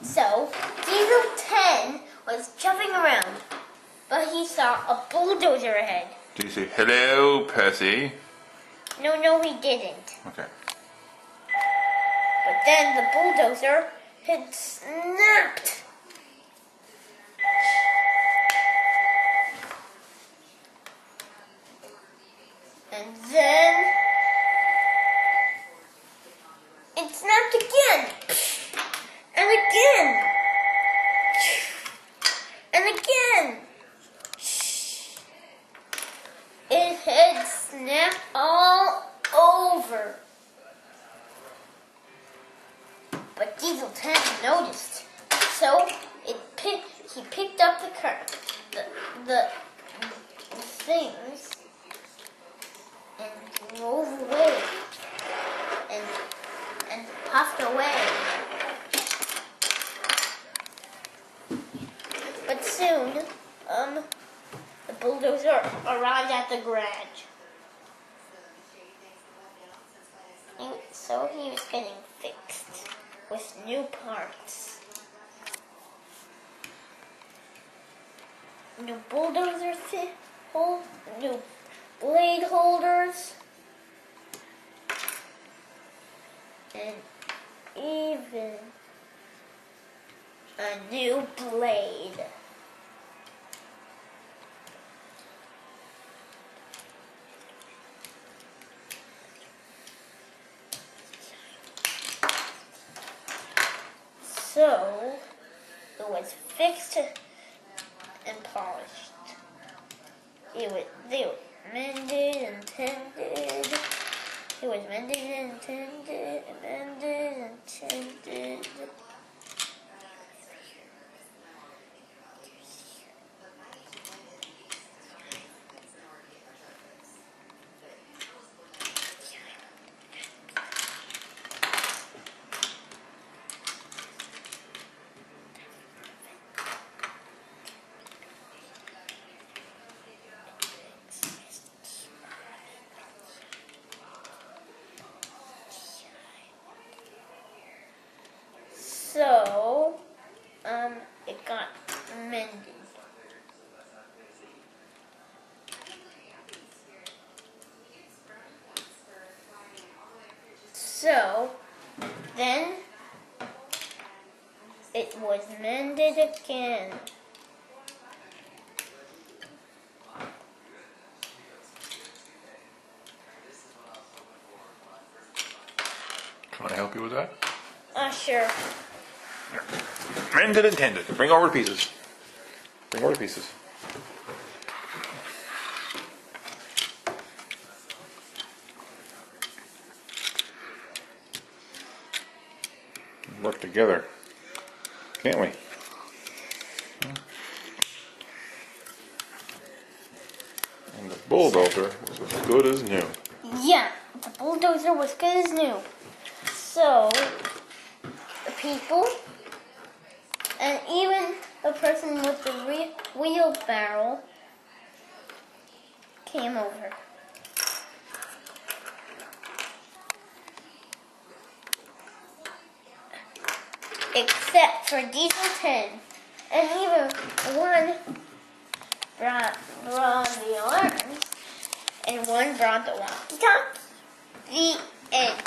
So Diesel 10 was jumping around, but he saw a bulldozer ahead. Did he say, "Hello, Percy"? No, he didn't. Okay. But then the bulldozer had snapped. And then it snapped again. And again. And again. It had snapped all over. But Diesel 10 noticed. So he picked up the things and drove away and puffed away. But soon, the bulldozer arrived at the garage. So he was getting fixed with new parts. New bulldozer new blade holders, and even a new blade. So it was fixed and polished. They were mended and tended. It was mended and tended and mended and tended. So, it got mended. So, then it was mended again. Can I help you with that? Sure. Mended and tended. Bring over the pieces. Bring over the pieces. Work together, can't we? And the bulldozer was as good as new. Yeah, the bulldozer was good as new. So, the people, and even the person with the wheelbarrow came over. Except for Diesel 10. And even one brought the alarms, and one brought the walkie-talkie. The end.